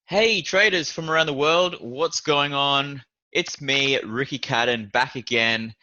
Hey traders from around the world, what's going on? It's me, Ricky Cadan, back again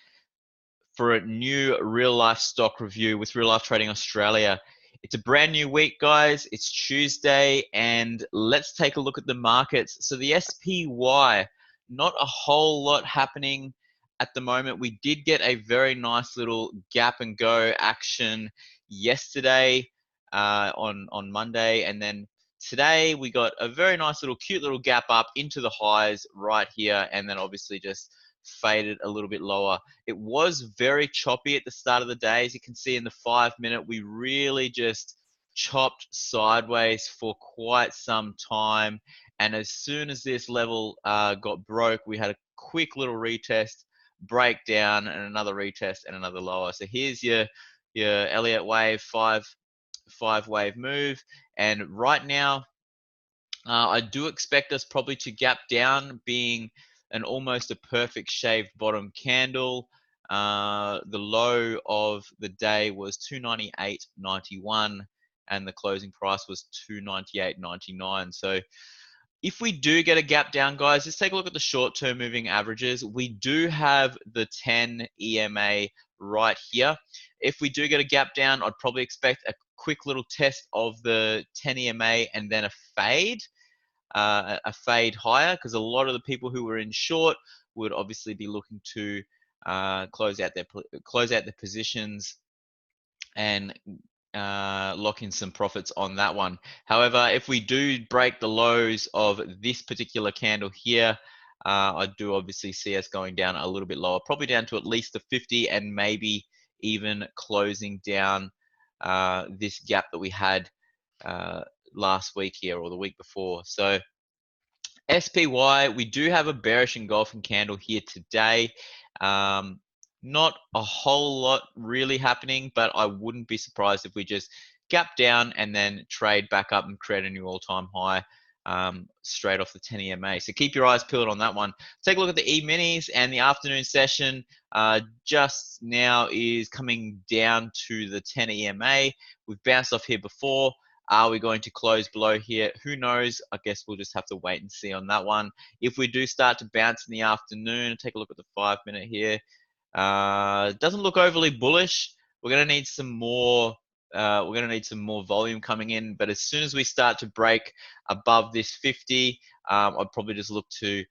for a new real life stock review with Real Life Trading Australia. It's a brand new week, guys. It's Tuesday, and let's take a look at the markets. So the SPY, not a whole lot happening at the moment. We did get a very nice little gap and go action yesterday on Monday, and then today we got a very nice little cute little gap up into the highs right here, and then obviously just faded a little bit lower. It was very choppy at the start of the day. As you can see in the 5 minute, we really just chopped sideways for quite some time. And as soon as this level got broke, we had a quick little retest, breakdown, and another retest and another lower. So here's your Elliott wave, five wave move. And right now, I do expect us probably to gap down, being an almost a perfect shaved bottom candle. The low of the day was 298.91 and the closing price was 298.99. So if we do get a gap down, guys, let's take a look at the short-term moving averages. We do have the 10 EMA right here. If we do get a gap down, I'd probably expect a quick little test of the 10 EMA and then a fade higher, because a lot of the people who were in short would obviously be looking to close out their positions and lock in some profits on that one. However, if we do break the lows of this particular candle here, I do obviously see us going down a little bit lower, probably down to at least the 50, and maybe even closing down this gap that we had last week here or the week before. So SPY, we do have a bearish engulfing candle here today. Not a whole lot really happening, but I wouldn't be surprised if we just gap down and then trade back up and create a new all-time high straight off the 10 EMA. So keep your eyes peeled on that one. Take a look at the E-minis, and the afternoon session just now is coming down to the 10 EMA. We've bounced off here before. Are we going to close below here? Who knows? I guess we'll just have to wait and see on that one. If we do start to bounce in the afternoon, take a look at the 5 minute here. Doesn't look overly bullish. We're going to need some more. We're going to need some more volume coming in. But as soon as we start to break above this 50, I'd probably just look to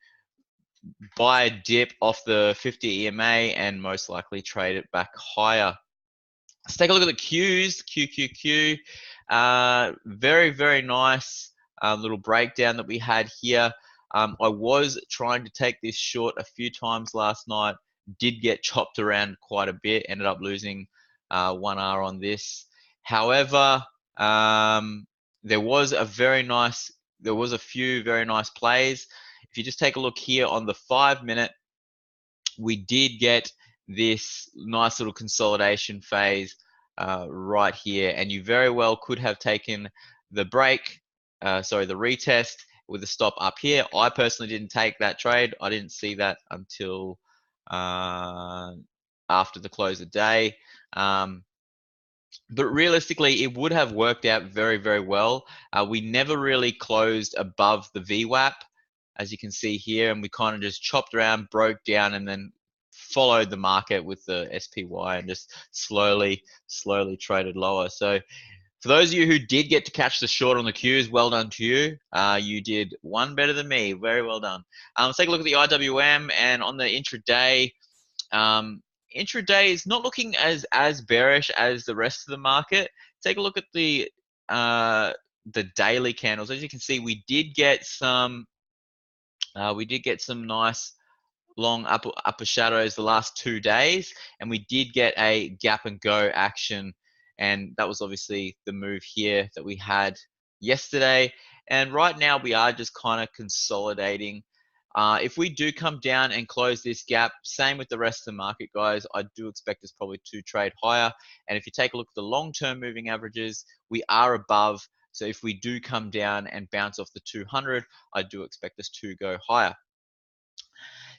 buy a dip off the 50 EMA and most likely trade it back higher. Let's take a look at the Qs, QQQ. Very, very nice little breakdown that we had here. I was trying to take this short a few times last night, did get chopped around quite a bit, ended up losing 1R on this. However, there was a few very nice plays. If you just take a look here on the 5 minute, we did get this nice little consolidation phase right here, and you very well could have taken the the retest with a stop up here. I personally didn't take that trade. I didn't see that until after the close of day. But realistically, it would have worked out very, very well. We never really closed above the VWAP, as you can see here, and we kind of just chopped around, broke down, and then followed the market with the SPY and just slowly traded lower. So for those of you who did get to catch the short on the Qs, well done to you. You did one better than me. Very well done. Let's take a look at the IWM, and on the intraday, intraday is not looking as bearish as the rest of the market. Take a look at the daily candles. As you can see, we did get some nice long upper shadows the last 2 days, and we did get a gap and go action, and that was obviously the move here that we had yesterday. And right now we are just kind of consolidating. If we do come down and close this gap, same with the rest of the market, guys, I do expect us probably to trade higher. And if you take a look at the long-term moving averages, we are above. So if we do come down and bounce off the 200, I do expect us to go higher.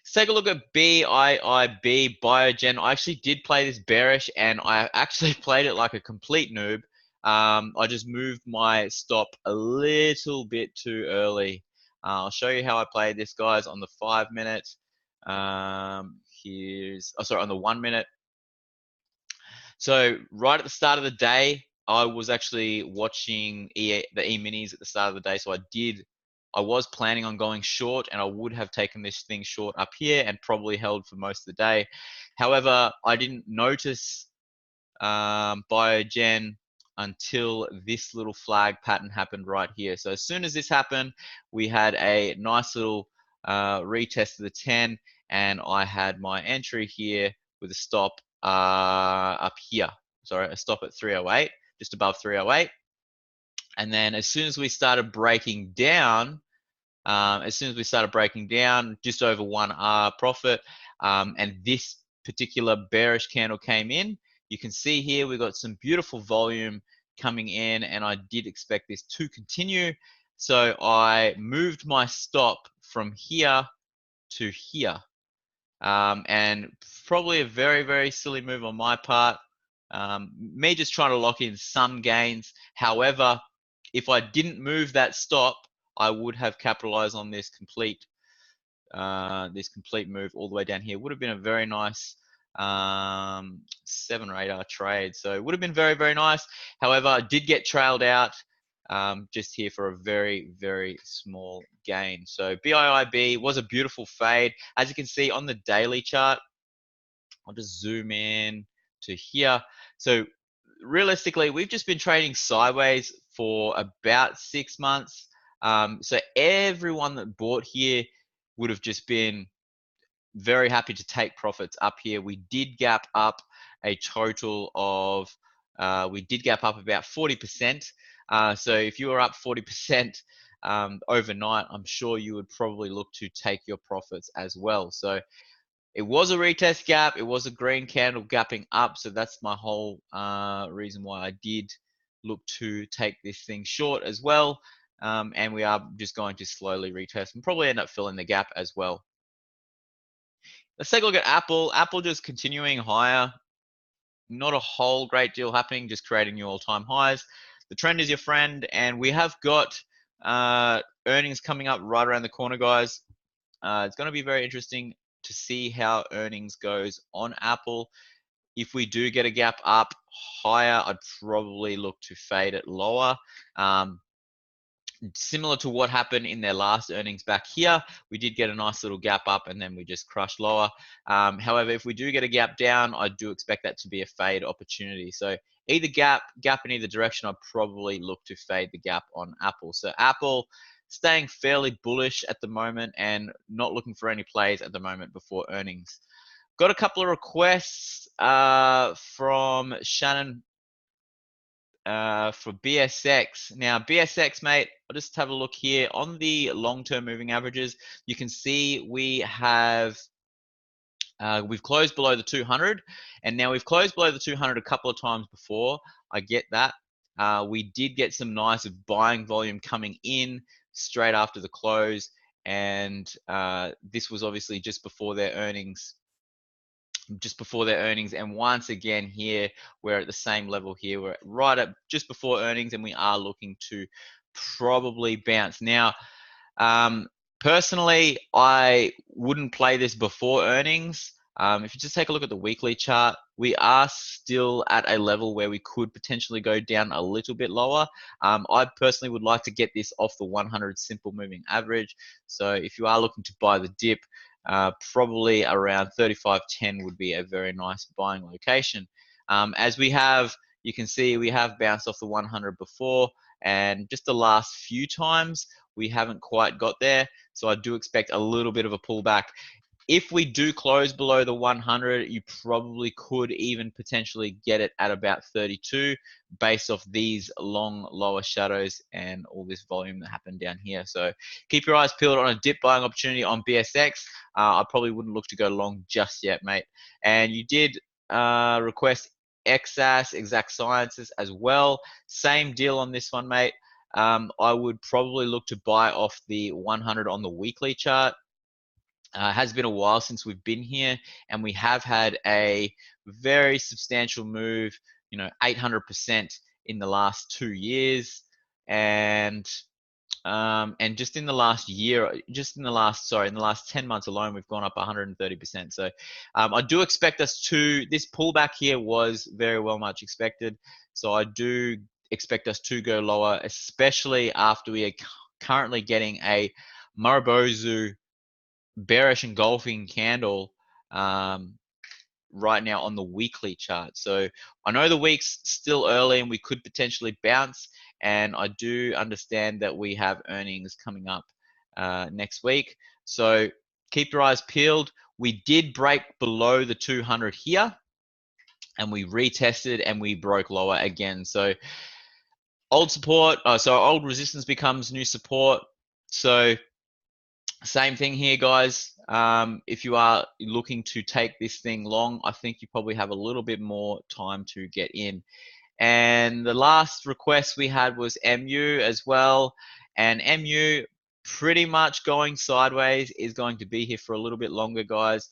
Let's take a look at BIIB, Biogen. I actually did play this bearish, and I actually played it like a complete noob. I just moved my stop a little bit too early. I'll show you how I played this, guys, on the 5 minute. On the 1 minute. So right at the start of the day, I was actually watching the E-minis at the start of the day. So I was planning on going short, and I would have taken this thing short up here and probably held for most of the day. However, I didn't notice Biogen until this little flag pattern happened right here. So as soon as this happened, we had a nice little retest of the 10, and I had my entry here with a stop up here. Sorry, a stop at 308, just above 308. And then as soon as we started breaking down, just over 1R profit, and this particular bearish candle came in, you can see here we got some beautiful volume coming in, and I did expect this to continue. So I moved my stop from here to here. And probably a very, very silly move on my part. Me just trying to lock in some gains. However, if I didn't move that stop, I would have capitalized on this complete move all the way down here. Would have been a very nice 7 or 8 hour trade. So it would have been very, very nice. However, I did get trailed out just here for a very, very small gain. So BIIB was a beautiful fade. As you can see on the daily chart, I'll just zoom in to here. So realistically, we've just been trading sideways for about 6 months. So everyone that bought here would have just been very happy to take profits up here. We did gap up a total of, we did gap up about 40%. So if you were up 40% overnight, I'm sure you would probably look to take your profits as well. So it was a retest gap. It was a green candle gapping up. So that's my whole reason why I did look to take this thing short as well. And we are just going to slowly retest and probably end up filling the gap as well. Let's take a look at Apple. Apple just continuing higher. Not a whole great deal happening, just creating new all-time highs. The trend is your friend, and we have got earnings coming up right around the corner, guys. It's going to be very interesting to see how earnings goes on Apple. If we do get a gap up higher, I'd probably look to fade it lower. Similar to what happened in their last earnings back here, we did get a nice little gap up and then we just crushed lower. However, if we do get a gap down, I do expect that to be a fade opportunity. So either gap in either direction, I'd probably look to fade the gap on Apple. So Apple staying fairly bullish at the moment and not looking for any plays at the moment before earnings. Got a couple of requests from Shannon for BSX. Now, BSX, mate, I'll just have a look here. On the long-term moving averages, you can see we've closed below the 200, and now we've closed below the 200 a couple of times before. I get that. We did get some nice buying volume coming in straight after the close, and this was obviously just before their earnings. And once again here we're at the same level here. We're right at just before earnings, and we are looking to probably bounce. Now, personally, I wouldn't play this before earnings. If you just take a look at the weekly chart, we are still at a level where we could potentially go down a little bit lower. I personally would like to get this off the 100 simple moving average. So if you are looking to buy the dip, probably around 35.10 would be a very nice buying location. As you can see, we have bounced off the 100 before, and just the last few times we haven't quite got there. So I do expect a little bit of a pullback. If we do close below the 100, you probably could even potentially get it at about 32 based off these long lower shadows and all this volume that happened down here. So keep your eyes peeled on a dip buying opportunity on BSX. I probably wouldn't look to go long just yet, mate. And you did request XAS, Exact Sciences as well. Same deal on this one, mate. I would probably look to buy off the 100 on the weekly chart. Has been a while since we've been here, and we have had a very substantial move, 800% in the last 2 years. And And just in the last year, in the last 10 months alone, we've gone up 130%. So I do expect us to, this pullback here was very well much expected. So I do expect us to go lower, especially after we are currently getting a Marubozu bearish engulfing candle right now on the weekly chart. So I know the week's still early and we could potentially bounce, and I do understand that we have earnings coming up next week. So keep your eyes peeled. We did break below the 200 here, and we retested and we broke lower again. So old support, old resistance becomes new support. So same thing here, guys. If you are looking to take this thing long, I think you probably have a little bit more time to get in. And the last request we had was MU as well. And MU pretty much going sideways, is going to be here for a little bit longer, guys.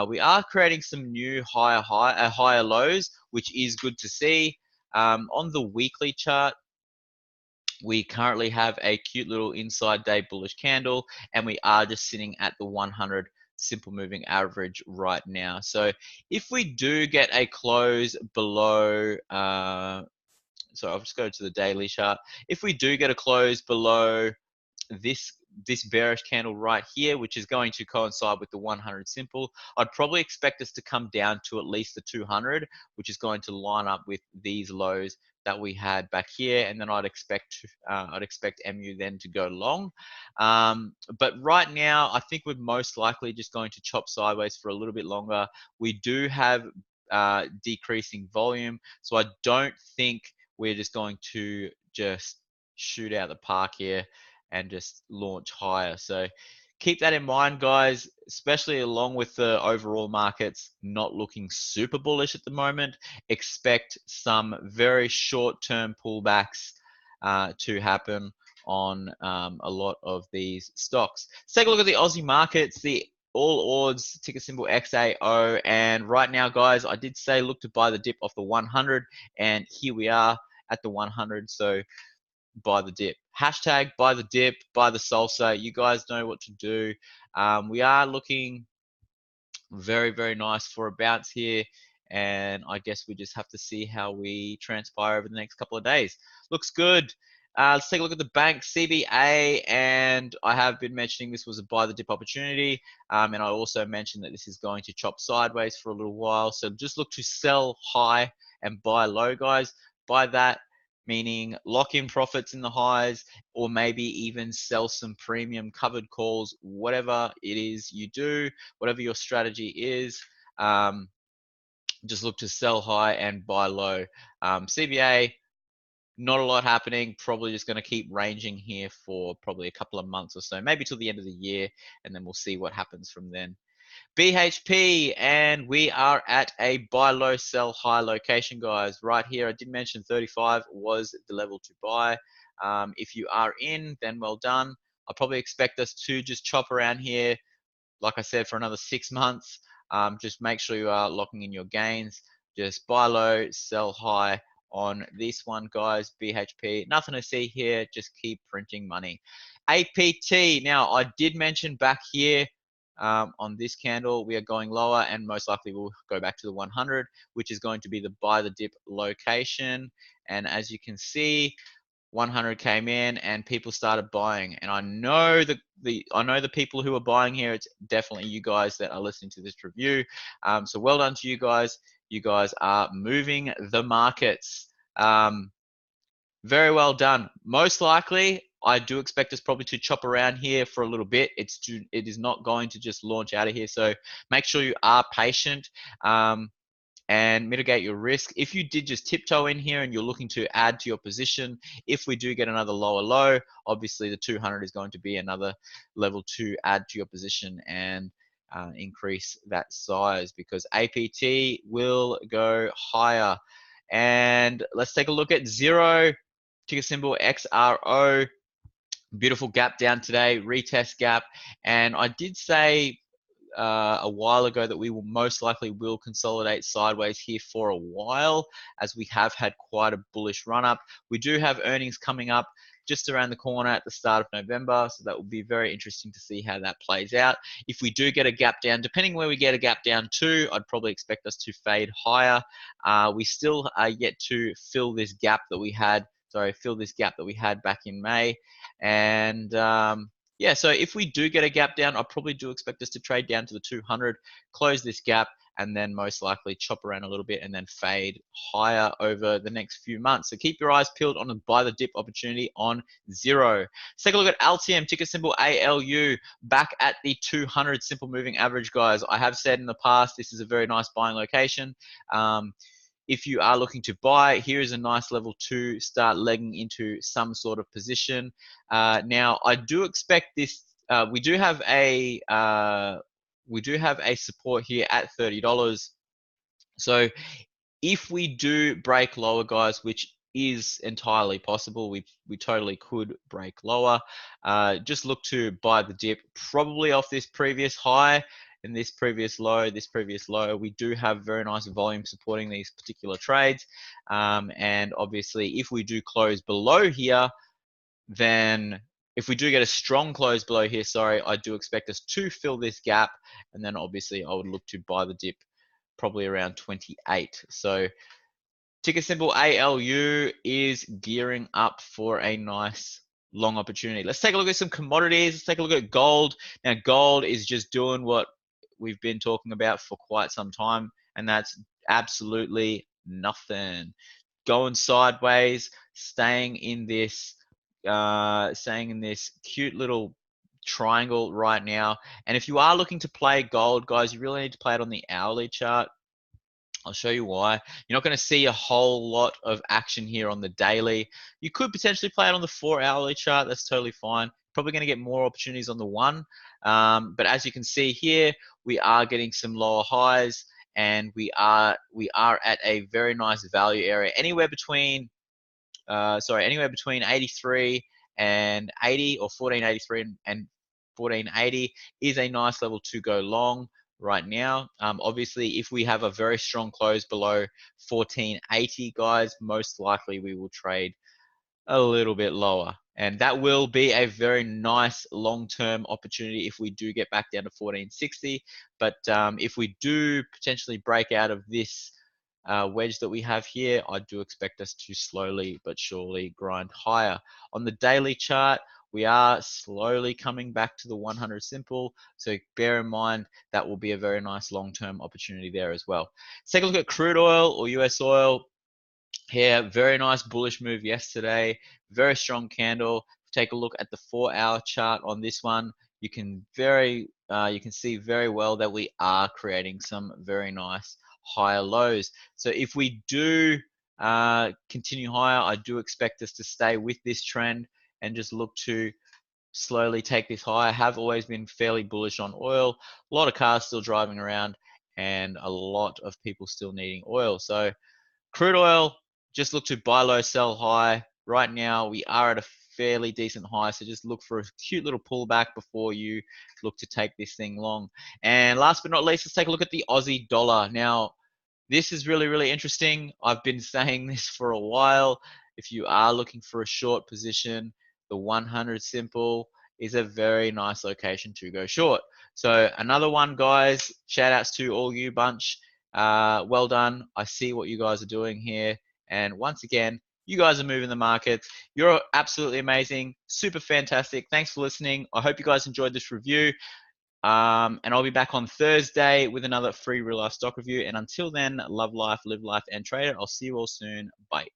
We are creating some new higher lows, which is good to see. On the weekly chart, we currently have a cute little inside day bullish candle, and we are just sitting at the 100 simple moving average right now. So if we do get a close below, so I'll just go to the daily chart. If we do get a close below this bearish candle right here, which is going to coincide with the 100 simple, I'd probably expect us to come down to at least the 200, which is going to line up with these lows that we had back here, and then I'd expect MU then to go long. But right now, I think we're most likely just going to chop sideways for a little bit longer. We do have decreasing volume, so I don't think we're just going to just shoot out the park here and just launch higher. So keep that in mind, guys, especially along with the overall markets not looking super bullish at the moment. Expect some very short-term pullbacks to happen on a lot of these stocks. Let's take a look at the Aussie markets, the all odds, ticker symbol XAO. And right now, guys, I did say look to buy the dip off the 100, and here we are at the 100. So buy the dip. Hashtag buy the dip, buy the salsa. You guys know what to do. We are looking very, very nice for a bounce here. And I guess we just have to see how we transpire over the next couple of days. Looks good. Let's take a look at the bank CBA, and I have been mentioning this was a buy the dip opportunity, and I also mentioned that this is going to chop sideways for a little while, so just look to sell high and buy low, guys. Buy that, meaning lock in profits in the highs, or maybe even sell some premium covered calls, whatever it is you do, whatever your strategy is. Just look to sell high and buy low. CBA, not a lot happening, probably just going to keep ranging here for probably a couple of months or so, maybe till the end of the year, and then we'll see what happens from then. BHP, and we are at a buy low, sell high location, guys. Right here, I did mention 35 was the level to buy. If you are in, then well done. I probably expect us to just chop around here, like I said, for another 6 months. Just make sure you are locking in your gains. Just buy low, sell high on this one, guys. BHP, nothing to see here. Just keep printing money. APT, now I did mention back here on this candle, we are going lower, and most likely we'll go back to the 100, which is going to be the buy the dip location. And as you can see, 100 came in and people started buying, and I know the people who are buying here, it's definitely you guys that are listening to this review. So well done to you guys. You guys are moving the markets. Very well done. Most likely, I do expect us probably to chop around here for a little bit. It is not going to just launch out of here. So make sure you are patient. And mitigate your risk. If you did just tiptoe in here and you're looking to add to your position, if we do get another lower low, obviously the 200 is going to be another level to add to your position and increase that size, because APT will go higher. And let's take a look at Zero, ticker symbol XRO. Beautiful gap down today, retest gap. And I did say a while ago that we will most likely will consolidate sideways here for a while, as we have had quite a bullish run up. We do have earnings coming up just around the corner at the start of November, so that will be very interesting to see how that plays out. If we do get a gap down, depending where we get a gap down to, I'd probably expect us to fade higher. We still are yet to fill this gap that we had back in May. And yeah, so if we do get a gap down, I probably do expect us to trade down to the 200, close this gap, and then most likely chop around a little bit and then fade higher over the next few months. So keep your eyes peeled on a buy the dip opportunity on Zero. Let's take a look at Altium, ticker symbol ALU, back at the 200 simple moving average, guys. I have said in the past, this is a very nice buying location. If you are looking to buy, here is a nice level to start legging into some sort of position. Now, I do expect this. We do have a support here at $30. So if we do break lower, guys, which is entirely possible, we totally could break lower. Just look to buy the dip, probably off this previous high and this previous low. We do have very nice volume supporting these particular trades. And obviously, if we do close below here, then if we do get a strong close below here, I do expect us to fill this gap. And then obviously I would look to buy the dip probably around 28. So ticker symbol ALU is gearing up for a nice long opportunity. Let's take a look at some commodities. Let's take a look at gold. Now, gold is just doing what we've been talking about for quite some time, and that's absolutely nothing. Going sideways, staying in this cute little triangle right now. And if you are looking to play gold, guys, you really need to play it on the hourly chart. I'll show you why. You're not going to see a whole lot of action here on the daily. You could potentially play it on the 4-hourly chart. That's totally fine. Probably going to get more opportunities on the 1. But as you can see here, we are getting some lower highs, and we are at a very nice value area, anywhere between 83 and 80, or 1483 and 1480 is a nice level to go long right now. Obviously, if we have a very strong close below 1480, guys, most likely we will trade a little bit lower, and that will be a very nice long-term opportunity if we do get back down to 1460. But if we do potentially break out of this wedge that we have here, I do expect us to slowly but surely grind higher. On the daily chart, we are slowly coming back to the 100 simple, so bear in mind that will be a very nice long-term opportunity there as well. Let's take a look at crude oil or US oil. Here, very nice bullish move yesterday, very strong candle. Take a look at the 4-hour chart on this one. You can see very well that we are creating some very nice higher lows. So if we do continue higher, I do expect us to stay with this trend and just look to slowly take this higher. I have always been fairly bullish on oil. A lot of cars still driving around and a lot of people still needing oil. So crude oil, just look to buy low, sell high. Right now, we are at a fairly decent high, so just look for a cute little pullback before you look to take this thing long. And last but not least, let's take a look at the Aussie dollar. Now, this is really, really interesting. I've been saying this for a while. If you are looking for a short position, the 100 simple is a very nice location to go short. So another one, guys. Shout outs to all you bunch. Well done. I see what you guys are doing here. And once again, you guys are moving the markets. You're absolutely amazing. Super fantastic. Thanks for listening. I hope you guys enjoyed this review. And I'll be back on Thursday with another free real life stock review. And until then, love life, live life, and trade it. I'll see you all soon. Bye.